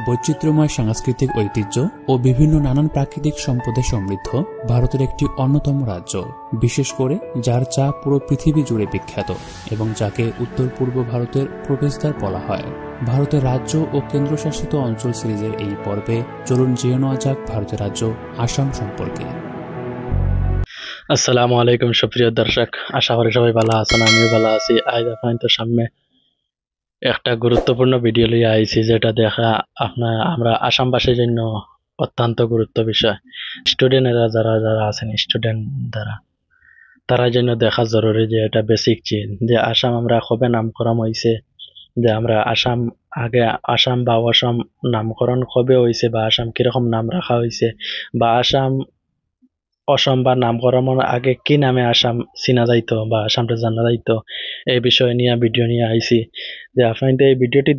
বৈচিত্র্যময় সাংস্কৃতিক ঐতিহ্য ও বিভিন্ন নানান প্রাকৃতিক সম্পদে সমৃদ্ধ ভারতের একটি অন্যতম রাজ্য, বিশেষ করে যার চা পুরো পৃথিবী জুড়ে বিখ্যাত এবং যাকে উত্তর পূর্ব ভারতের প্রবেশদ্বার বলা হয়। ভারতের রাজ্য ও কেন্দ্রশাসিত অঞ্চল সিরিজের এই পর্বে চলুন জেনে নেওয়া যাক ভারতের রাজ্য আসাম সম্পর্কে। আসসালামু আলাইকুম সুপ্রিয় দর্শক, আশা করি সবাই ভালো আছেন। আমিও ভালো আছি। আজ আপনাদের সামনে একটা গুরুত্বপূর্ণ ভিডিও লিয়ে আইছি, যেটা দেখা আমরা আসামবাসীর জন্য অত্যন্ত গুরুত্ব বিষয়। স্টুডেন্টরা যারা আছেন, স্টুডেন্ট তারা জন্য দেখা জরুরি যে এটা বেসিক চিজ যে আসাম আমরা কবে নামকরণ হয়েছে, যে আমরা আসাম বা অসম নামকরণ কবে হয়েছে, বা আসাম কিরকম নাম রাখা হয়েছে, বা অসম বা নামকরণের আগে কি নামে আসাম চিনা যাইতো বা আসামটা জানা যাইতো, এই বিষয় নিয়ে ভিডিও নিয়ে আইছি। যে আপনাদের এই ভিডিওটি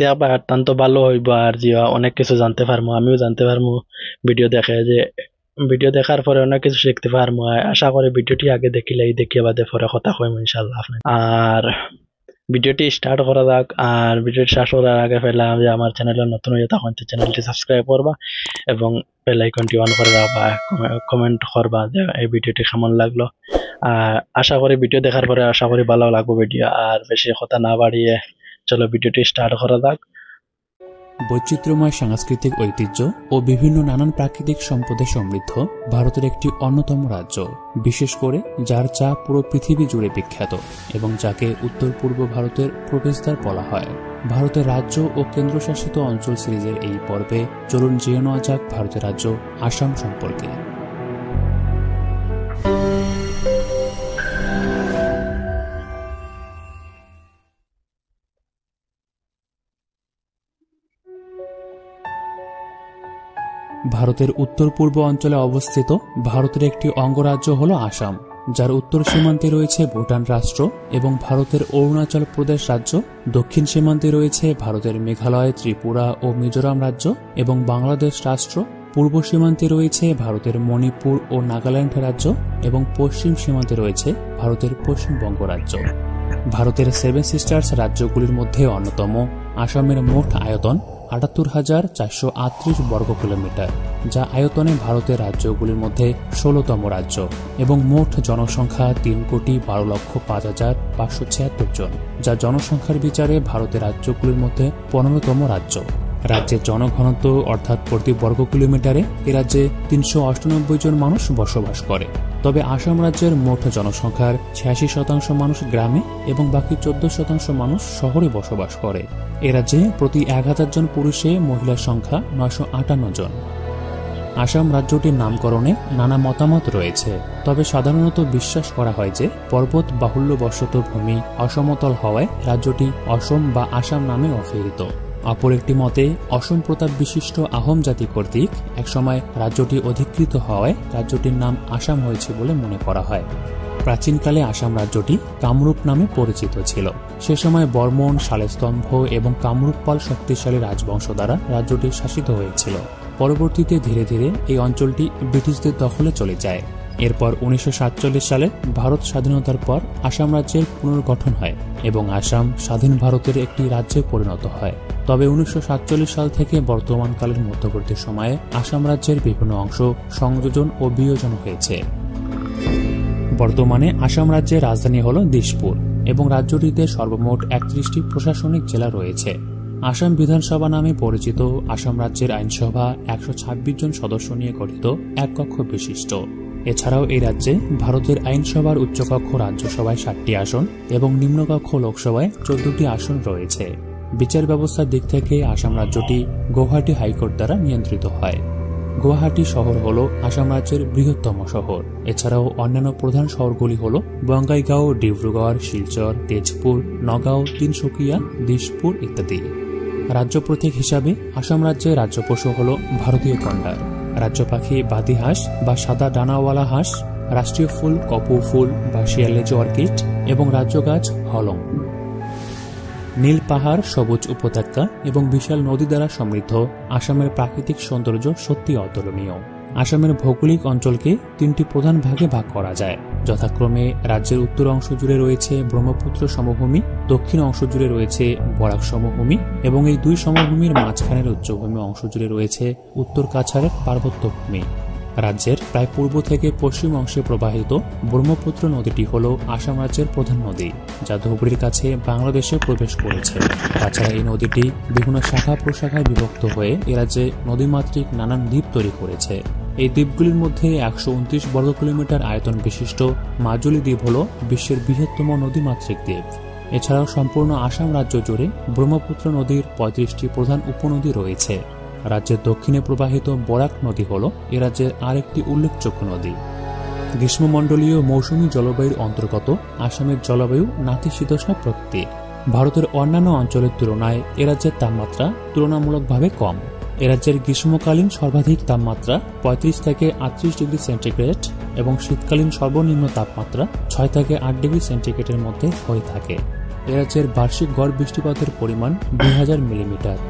দেখবা অত্যন্ত ভালো হইব, আর যে অনেক কিছু জানতে পারবো, আমিও জানতে পারবো ভিডিও দেখার পরে অনেক কিছু শিখতে পারবো। আশা করি ভিডিওটি আগে দেখিয়ে বাদে পরে কথা কইম ইনশাল্লাহ। আর ভিডিওটি স্টার্ট করা যাক। আর ভিডিওটি স্টার্ট করার আগে পেলাম যে আমার চ্যানেলে নতুন হয়ে তখন চ্যানেলটি সাবস্ক্রাইব করবা এবং বেল আইকনটি অন করে রাখবা, কমেন্ট করবা যে এই ভিডিওটি কেমন লাগলো। আর আশা করি ভিডিও দেখার পরে ভালো লাগবে ভিডিও। আর বেশি কথা না বাড়িয়ে চলো ভিডিওটি স্টার্ট করা যাক। বৈচিত্র্যময় সাংস্কৃতিক ঐতিহ্য ও বিভিন্ন নানান প্রাকৃতিক সম্পদে সমৃদ্ধ ভারতের একটি অন্যতম রাজ্য, বিশেষ করে যার চা পুরো পৃথিবী জুড়ে বিখ্যাত এবং যাকে উত্তর পূর্ব ভারতের প্রবেশদ্বার বলা হয়। ভারতের রাজ্য ও কেন্দ্রশাসিত অঞ্চল সিরিজের এই পর্বে চলুন জেনে নেওয়া যাক ভারতের রাজ্য আসাম সম্পর্কে। ভারতের উত্তর পূর্ব অঞ্চলে অবস্থিত ভারতের একটি অঙ্গরাজ্য হল আসাম, যার উত্তর সীমান্তে রয়েছে ভুটান রাষ্ট্র এবং ভারতের অরুণাচল প্রদেশ রাজ্য, দক্ষিণ সীমান্তে রয়েছে ভারতের মেঘালয়, ত্রিপুরা ও মিজোরাম রাজ্য এবং বাংলাদেশ রাষ্ট্র, পূর্ব সীমান্তে রয়েছে ভারতের মণিপুর ও নাগাল্যান্ড রাজ্য এবং পশ্চিম সীমান্তে রয়েছে ভারতের পশ্চিমবঙ্গ রাজ্য। ভারতের সেভেন সিস্টার্স রাজ্যগুলির মধ্যে অন্যতম আসামের মোট আয়তন ৭৮,৪৩৮ বর্গ কিলোমিটার, যা আয়তনে ভারতের রাজ্যগুলির মধ্যে ১৬তম রাজ্য এবং মোট জনসংখ্যা ৩,৫,৫,৫৭৬ জন, যা জনসংখ্যার বিচারে ভারতের রাজ্যগুলির মধ্যে ১৫তম রাজ্য। রাজ্যের জনঘনত্ব অর্থাৎ প্রতি বর্গ কিলোমিটারে এ রাজ্যে ৩৯৮ জন মানুষ বসবাস করে। তবে আসাম রাজ্যের মোট জনসংখ্যার ৮৬% মানুষ গ্রামে এবং বাকি ১৪% মানুষ শহরে বসবাস করে। এ রাজ্যে প্রতি ১,০০০ জন পুরুষে মহিলার সংখ্যা ৯৫৮ জন। আসাম রাজ্যটির নামকরণে নানা মতামত রয়েছে, তবে সাধারণত বিশ্বাস করা হয় যে পর্বত বাহুল্যবশত ভূমি অসমতল হওয়ায় রাজ্যটি অসম বা আসাম নামে অভিহিত। অপর একটি মতে অসম প্রতাপ বিশিষ্ট আহোম জাতি কর্তৃক একসময় রাজ্যটি অধিকৃত হওয়ায় রাজ্যটির নাম আসাম হয়েছে বলে মনে করা হয়। প্রাচীনকালে আসাম রাজ্যটি কামরূপ নামে পরিচিত ছিল। সে সময় বর্মন, শালস্তম্ভ এবং কামরূপ পাল শক্তিশালী রাজবংশ দ্বারা রাজ্যটি শাসিত হয়েছিল। পরবর্তীতে ধীরে ধীরে এই অঞ্চলটি ব্রিটিশদের দখলে চলে যায়। এরপর ১৯৪৭ সালে ভারত স্বাধীনতার পর আসাম রাজ্যের পুনর্গঠন হয় এবং আসাম স্বাধীন ভারতের একটি রাজ্যে পরিণত হয়। তবে ১৯৪৭ সাল থেকে বর্তমানকালের মধ্যবর্তী সময়ে আসাম রাজ্যের বিভিন্ন অংশ সংযোজন ও বিয়োজন হয়েছে। বর্তমানে আসাম রাজ্যের রাজধানী হল দিশপুর এবং রাজ্যটিতে সর্বমোট ৩১টি প্রশাসনিক জেলা রয়েছে। আসাম বিধানসভা নামে পরিচিত আসাম রাজ্যের আইনসভা ১২৬ জন সদস্য নিয়ে গঠিত এক কক্ষ বিশিষ্ট। এছাড়াও এই রাজ্যে ভারতের আইনসভার উচ্চকক্ষ রাজ্যসভায় ৭টি আসন এবং নিম্নকক্ষ লোকসভায় ১৪টি আসন রয়েছে। বিচার ব্যবস্থার দিক থেকে আসাম রাজ্যটি গৌহাটি হাইকোর্ট দ্বারা নিয়ন্ত্রিত হয়। গুয়াহাটি শহর হল আসাম রাজ্যের বৃহত্তম শহর। এছাড়াও অন্যান্য প্রধান শহরগুলি হল বঙ্গাইগাঁও, ডিব্রুগড়, শিলচর, তেজপুর, নগাঁও, তিনসুকিয়া, দিশপুর ইত্যাদি। রাজ্য প্রতীক হিসাবে আসাম রাজ্যের রাজ্য পশু হল ভারতীয় গন্ডার, রাজ্য পাখি বাদি হাঁস বা সাদা ডানাওয়ালা হাঁস, রাষ্ট্রীয় ফুল কপৌ ফুল বা শিয়ালেজ অর্কিড এবং রাজ্য গাছ হলং। নীল পাহাড়, সবুজ উপত্যকা এবং বিশাল নদী দ্বারা সমৃদ্ধ আসামের প্রাকৃতিক সৌন্দর্য সত্যি অতুলনীয়। আসামের ভৌগোলিক অঞ্চলকে ৩টি প্রধান ভাগে ভাগ করা যায়। যথাক্রমে রাজ্যের উত্তর অংশ জুড়ে রয়েছে ব্রহ্মপুত্র সমভূমি, দক্ষিণ অংশ জুড়ে রয়েছে বরাক সমভূমি এবং এই দুই সমভূমির মাঝখানের উচ্চভূমি অংশ জুড়ে রয়েছে উত্তর কাছাড়ের পার্বত্য ভূমি। রাজ্যের প্রায় পূর্ব থেকে পশ্চিম অংশে প্রবাহিত ব্রহ্মপুত্র নদীটি হল আসাম রাজ্যের প্রধান নদী, যা ধুবড়ীর কাছে বাংলাদেশে প্রবেশ করেছে। তাছাড়া এই নদীটি বিভিন্ন শাখা প্রশাখায় বিভক্ত হয়ে এ রাজ্যে নদীমাতৃক নানান দ্বীপ তৈরি করেছে। এই দ্বীপগুলির মধ্যে ১২৯ বর্গ কিলোমিটার আয়তন বিশিষ্ট মাজুলি দ্বীপ হল বিশ্বের বৃহত্তম নদীমাতৃক দ্বীপ। এছাড়াও সম্পূর্ণ আসাম রাজ্য জুড়ে ব্রহ্মপুত্র নদীর ৩৫টি প্রধান উপনদী রয়েছে। রাজ্যের দক্ষিণে প্রবাহিত বরাক নদী হল এ রাজ্যের আরেকটি উল্লেখযোগ্য নদী। গ্রীষ্মমণ্ডলীয় মৌসুমী জলবায়ুর অন্তর্গত আসামের জলবায়ু নাতিশীতোষ্ণ প্রকৃতির। ভারতের অন্যান্য অঞ্চলের তুলনায় এ রাজ্যের তাপমাত্রা তুলনামূলকভাবে কম। এ রাজ্যের গ্রীষ্মকালীন সর্বাধিক তাপমাত্রা ৩৫ থেকে ৩৮ ডিগ্রি সেন্টিগ্রেড এবং শীতকালীন সর্বনিম্ন তাপমাত্রা ৬ থেকে ৮ ডিগ্রি সেন্টিগ্রেডের মধ্যে হয়ে থাকে। এ রাজ্যের বার্ষিক গড় বৃষ্টিপাতের পরিমাণ ২০০০ মিলিমিটার।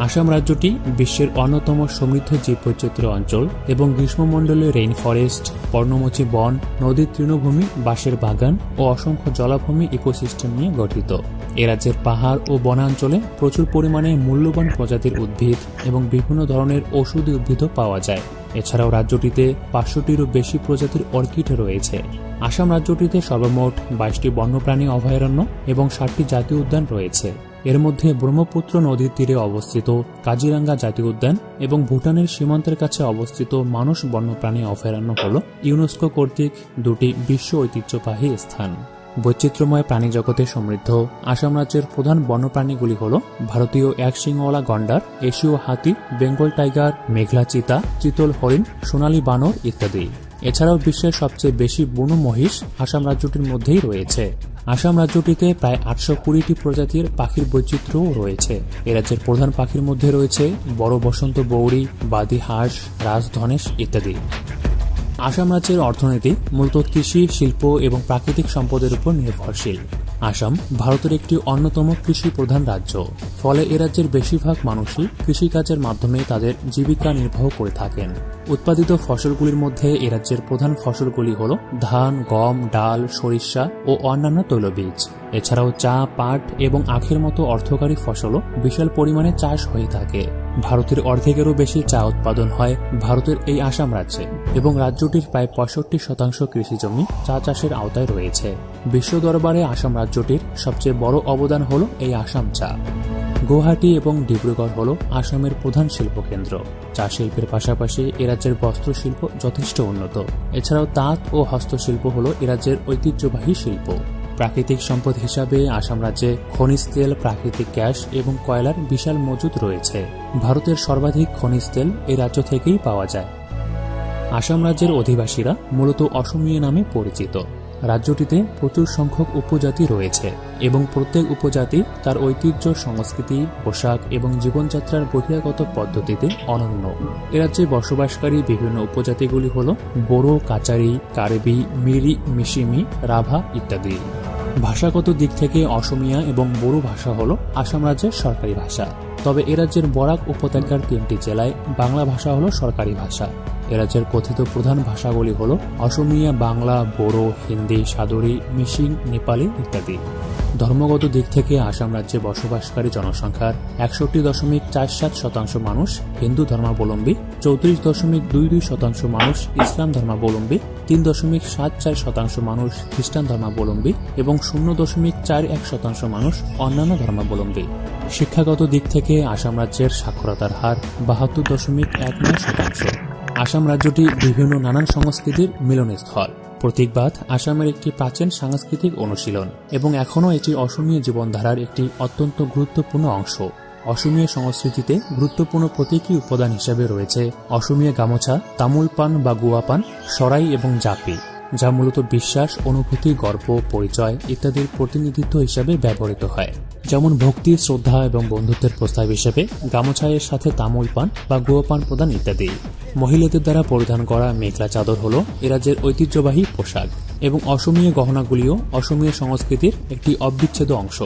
আসাম রাজ্যটি বিশ্বের অন্যতম সমৃদ্ধ জীববৈচিত্র্য অঞ্চল এবং গ্রীষ্মমণ্ডলীয় রেইন ফরেস্ট, পর্ণমোচী বন, নদীর তৃণভূমি, বাঁশের বাগান ও অসংখ্য জলাভূমি ইকোসিস্টেম নিয়ে গঠিত। এ রাজ্যের পাহাড় ও বনাঞ্চলে প্রচুর পরিমাণে মূল্যবান প্রজাতির উদ্ভিদ এবং বিভিন্ন ধরনের ঔষধি উদ্ভিদও পাওয়া যায়। এছাড়াও রাজ্যটিতে ৫০০টিরও বেশি প্রজাতির অর্কিড রয়েছে। আসাম রাজ্যটিতে সর্বমোট ২২টি বন্যপ্রাণী অভয়ারণ্য এবং ৬০টি জাতীয় উদ্যান রয়েছে। এর মধ্যে ব্রহ্মপুত্র নদীর তীরে অবস্থিত কাজিরাঙ্গা জাতীয় উদ্যান এবং ভুটানের সীমান্তের কাছে অবস্থিত মানস বন্যপ্রাণী অভয়ারণ্য হল ইউনেস্কো কর্তৃক দুটি বিশ্ব ঐতিহ্যবাহী স্থান। বৈচিত্র্যময় প্রাণী জগতে সমৃদ্ধ আসাম রাজ্যের প্রধান বন্যপ্রাণীগুলি হল ভারতীয় এক শিংওয়ালা গন্ডার, এশীয় হাতি, বেঙ্গল টাইগার, মেঘলা চিতা, চিতল হরিণ, সোনালী বানর ইত্যাদি। এছাড়াও বিশ্বের সবচেয়ে বেশি বুনো মহিষ আসাম রাজ্যটির মধ্যেই রয়েছে। আসাম রাজ্যটিতে প্রায় ৮২০টি প্রজাতির পাখির বৈচিত্র্যও রয়েছে। এ রাজ্যের প্রধান পাখির মধ্যে রয়েছে বড় বসন্ত বৌড়ি, বাদি হাঁস, রাজধনেশ ইত্যাদি। আসাম রাজ্যের অর্থনীতি মূলত কৃষি, শিল্প এবং প্রাকৃতিক সম্পদের উপর নির্ভরশীল। আসাম ভারতের একটি অন্যতম কৃষি প্রধান রাজ্য, ফলে এ রাজ্যের বেশিরভাগ মানুষই কৃষিকাজের মাধ্যমে তাদের জীবিকা নির্বাহ করে থাকেন। উৎপাদিত ফসলগুলির মধ্যে এ রাজ্যের প্রধান ফসলগুলি হল ধান, গম, ডাল, সরিষা ও অন্যান্য তৈলবীজ। এছাড়াও চা, পাট এবং আখের মতো অর্থকারী ফসলও বিশাল পরিমাণে চাষ হয়ে থাকে। ভারতের অর্ধেকেরও বেশি চা উৎপাদন হয় ভারতের এই আসাম রাজ্যে এবং রাজ্যটির প্রায় ৬৫% কৃষি জমি চা চাষের আওতায় রয়েছে। বিশ্ব দরবারে আসাম রাজ্যটির সবচেয়ে বড় অবদান হল এই আসাম চা। গুয়াহাটি এবং ডিব্রুগড় হল আসামের প্রধান শিল্পকেন্দ্র। চা শিল্পের পাশাপাশি এ রাজ্যের বস্ত্রশিল্প যথেষ্ট উন্নত। এছাড়াও তাঁত ও হস্তশিল্প হল এ রাজ্যের ঐতিহ্যবাহী শিল্প। প্রাকৃতিক সম্পদ হিসাবে আসাম রাজ্যে খনিজ তেল, প্রাকৃতিক গ্যাস এবং কয়লার বিশাল মজুদ রয়েছে। ভারতের সর্বাধিক খনিজ তেল এই রাজ্য থেকেই পাওয়া যায়। আসাম রাজ্যের অধিবাসীরা মূলত অসমীয়া নামে পরিচিত। রাজ্যটিতে প্রচুর সংখ্যক উপজাতি রয়েছে এবং প্রত্যেক উপজাতি তার ঐতিহ্য, সংস্কৃতি, পোশাক এবং জীবনযাত্রার বহিরাগত পদ্ধতিতে অনন্য। এ রাজ্যে বসবাসকারী বিভিন্ন উপজাতিগুলি হল বোরো, কাচারি, কার্বি, মিরি, মিশিমি, রাভা ইত্যাদি। ভাষাগত দিক থেকে অসমীয়া এবং বোরো ভাষা হল আসাম রাজ্যের সরকারি ভাষা। তবে এ রাজ্যের বরাক উপত্যকার ৩টি জেলায় বাংলা ভাষা হল সরকারি ভাষা। এ রাজ্যের কথিত প্রধান ভাষাগুলি হল অসমীয়া, বাংলা, বোরো, হিন্দি, সাদরি, মিসিং, নেপালি ইত্যাদি। ধর্মগত দিক থেকে আসাম রাজ্যে বসবাসকারী জনসংখ্যার ৬১.৪৭% মানুষ হিন্দু ধর্মাবলম্বী, ৩৪.২২% মানুষ ইসলাম ধর্মাবলম্বী, ৩.৭৪% মানুষ খ্রিস্টান ধর্মাবলম্বী এবং ০.৪১% মানুষ অন্যান্য ধর্মাবলম্বী। শিক্ষাগত দিক থেকে আসাম রাজ্যের সাক্ষরতার হার ৭২.১৯%। আসাম রাজ্যটি বিভিন্ন নানান সংস্কৃতির মিলনস্থল। প্রতীকবাদ আসামের একটি প্রাচীন সাংস্কৃতিক অনুশীলন এবং এখনও এটি অসমীয়া জীবনধারার একটি অত্যন্ত গুরুত্বপূর্ণ অংশ। অসমীয়া সংস্কৃতিতে গুরুত্বপূর্ণ প্রতীকী উপাদান হিসেবে রয়েছে অসমীয়া গামোছা, তামুল পান বা গুয়া পান, সরাই এবং জাপি, যা মূলত বিশ্বাস, অনুভূতি, গর্ব, পরিচয় ইত্যাদির প্রতিনিধিত্ব হিসেবে ব্যবহৃত হয়। যেমন ভক্তি, শ্রদ্ধা এবং বন্ধুত্বের প্রস্তাব হিসেবে গামোছায়ের সাথে তামুল পান বা গুয়া পান প্রদান ইত্যাদি। মহিলাদের দ্বারা পরিধান করা মেখলা চাদর হল এ রাজ্যের ঐতিহ্যবাহী পোশাক এবং অসমীয়া গহনাগুলিও অসমীয়া সংস্কৃতির একটি অবিচ্ছেদ্য অংশ।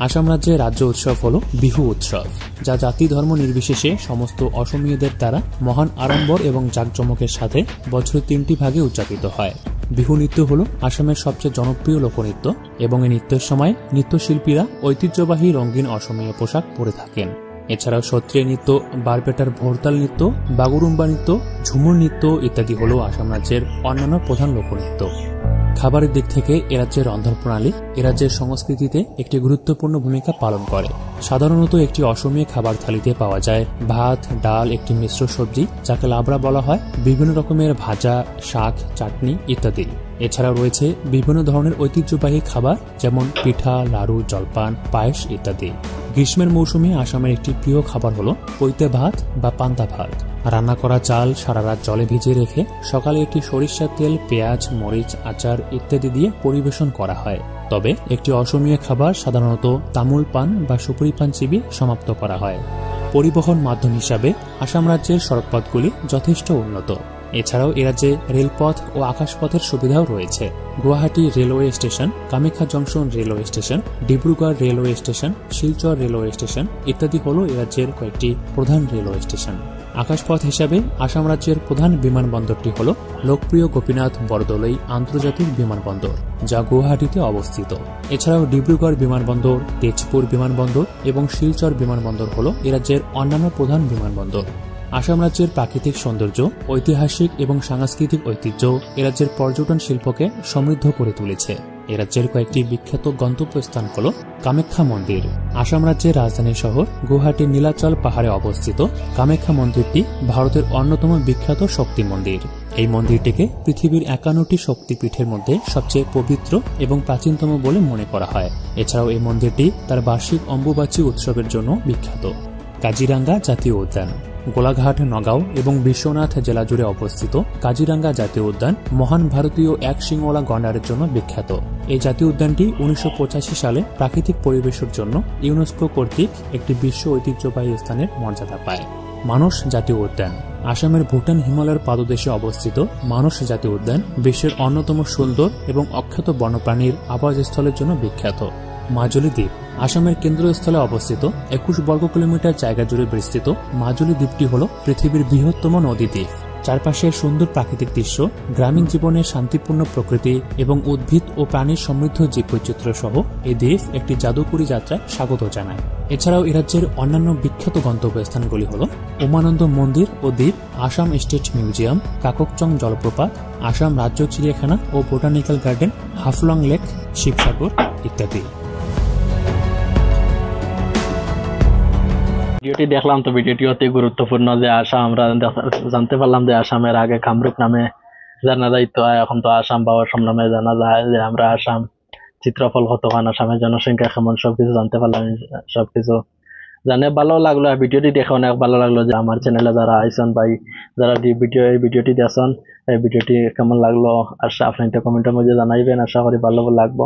আসাম রাজ্যের রাজ্য উৎসব হল বিহু উৎসব, যা জাতি ধর্ম নির্বিশেষে সমস্ত অসমীয়দের দ্বারা মহান আড়ম্বর এবং জাঁকজমকের সাথে বছরের 3টি ভাগে উদযাপিত হয়। বিহু নৃত্য হল আসামের সবচেয়ে জনপ্রিয় লোকনৃত্য এবং এই নৃত্যের সময় নৃত্যশিল্পীরা ঐতিহ্যবাহী রঙিন অসমীয়া পোশাক পরে থাকেন। এছাড়াও সত্রিয়া নৃত্য, বারপেটার ভোরতাল নৃত্য, বাগুরুম্বা নৃত্য, ঝুমুর নৃত্য ইত্যাদি হল আসাম রাজ্যের অন্যান্য প্রধান লোকনৃত্য। খাবারের দিক থেকে এ রাজ্যের রন্ধন প্রণালী এ রাজ্যের সংস্কৃতিতে একটি গুরুত্বপূর্ণ ভূমিকা পালন করে। সাধারণত একটি অসমীয়া খাবার থালিতে পাওয়া যায় ভাত, ডাল, একটি মিশ্র সবজি যাকে লাবড়া বলা হয়, বিভিন্ন রকমের ভাজা, শাক, চাটনি ইত্যাদি। এছাড়াও রয়েছে বিভিন্ন ধরনের ঐতিহ্যবাহী খাবার যেমন পিঠা, লাড়ু, জলপান, পায়েস ইত্যাদি। গ্রীষ্মের মৌসুমে আসামের একটি প্রিয় খাবার হল পৈতে ভাত বা পান্তা ভাত। রান্না করা চাল সারা রাত জলে ভিজিয়ে রেখে সকালে একটি সরিষার তেল, পেঁয়াজ, মরিচ, আচার ইত্যাদি দিয়ে পরিবেশন করা হয়। তবে একটি অসমীয়া খাবার সাধারণত তামুল পান বা সুপুরি পান চিবিয়ে সমাপ্ত করা হয়। পরিবহন মাধ্যম হিসাবে আসাম রাজ্যের সড়কপথগুলি যথেষ্ট উন্নত। এছাড়াও এ রাজ্যে রেলপথ ও আকাশপথের সুবিধাও রয়েছে। Guwahati railway station, Kamakhya junction railway station, Dibrugarh railway station, Silchar railway station ইত্যাদি হল এ রাজ্যের কয়েকটি প্রধান রেলওয়ে স্টেশন। আকাশপথ হিসাবে আসাম রাজ্যের প্রধান বিমানবন্দরটি হল লোকপ্রিয় গোপীনাথ বরদলৈ আন্তর্জাতিক বিমানবন্দর, যা গুয়াহাটিতে অবস্থিত। এছাড়াও ডিব্রুগড় বিমানবন্দর, তেজপুর বিমানবন্দর এবং শিলচর বিমানবন্দর হল এ রাজ্যের অন্যান্য প্রধান বিমানবন্দর। আসাম রাজ্যের প্রাকৃতিক সৌন্দর্য, ঐতিহাসিক এবং সাংস্কৃতিক ঐতিহ্য এ রাজ্যের পর্যটন শিল্পকে সমৃদ্ধ করে তুলেছে। এ রাজ্যের কয়েকটি বিখ্যাত গন্তব্যস্থান হল কামাখ্যা মন্দির। আসাম রাজ্যের রাজধানী শহর গুয়াহাটির নীলাচল পাহাড়ে অবস্থিত কামাখ্যা মন্দিরটি ভারতের অন্যতম বিখ্যাত শক্তি মন্দির। এই মন্দিরটিকে পৃথিবীর 51টি শক্তিপীঠের মধ্যে সবচেয়ে পবিত্র এবং প্রাচীনতম বলে মনে করা হয়। এছাড়াও এই মন্দিরটি তার বার্ষিক অম্বুবাচী উৎসবের জন্য বিখ্যাত। কাজিরাঙ্গা জাতীয় উদ্যান গোলাঘাট, নগাঁও এবং বিশ্বনাথ জেলা জুড়ে অবস্থিত কাজিরাঙ্গা জাতীয় উদ্যান মহান ভারতীয় এক শিংওয়ালা গন্ডারের জন্য বিখ্যাত। এই জাতীয় উদ্যানটি 1985 সালে প্রাকৃতিক পরিবেশের জন্য ইউনেস্কো কর্তৃক একটি বিশ্ব ঐতিহ্যবাহী স্থানের মর্যাদা পায়। মানস জাতীয় উদ্যান আসামের ভুটান হিমালয়ের পাদদেশে অবস্থিত মানস জাতীয় উদ্যান বিশ্বের অন্যতম সুন্দর এবং অখ্যাত বন্যপ্রাণীর আবাসস্থলের জন্য বিখ্যাত। মাজুলী দ্বীপ আসামের কেন্দ্রস্থলে অবস্থিত 21 বর্গ কিলোমিটার জায়গা জুড়ে বিস্তৃত মাজুলী দ্বীপটি হল পৃথিবীর বৃহত্তম নদী দ্বীপ। চারপাশে সুন্দর প্রাকৃতিক দৃশ্য, গ্রামীণ জীবনের শান্তিপূর্ণ প্রকৃতি এবং উদ্ভিদ ও প্রাণীর সমৃদ্ধ জীববৈচিত্র্য সহ এই দ্বীপ একটি জাদুকরী যাত্রায় স্বাগত জানায়। এছাড়াও এ রাজ্যের অন্যান্য বিখ্যাত গন্তব্যস্থানগুলি হল উমানন্দ মন্দির ও দ্বীপ, আসাম স্টেট মিউজিয়াম, কাককচং জলপ্রপাত, আসাম রাজ্য চিড়িয়াখানা ও botanical garden, Haflong lake, Sivasagar ইত্যাদি। ভিডিওটি দেখলাম তো ভিডিওটি অতি গুরুত্বপূর্ণ যে আসাম আমরা জানতে পারলাম যে আসামের আগে কামরূপ নামে জানা যাইত, এখন তো আসাম বা অসম নামে জানা যায়। যে আমরা আসাম চিত্রফল কতখান, আসামের জনসংখ্যা কেমন, সবকিছু জানতে পারলাম। সবকিছু জানে ভালো লাগলো। ভিডিওটি দেখে অনেক ভালো লাগলো যে আমার চ্যানেলে যারা আইসন ভাই যারা এই ভিডিওটি দেখছেন, এই ভিডিওটি কেমন লাগলো আশা আপনি কমেন্টের মধ্যে জানাইবেন। আশা করি ভালো লাগবো।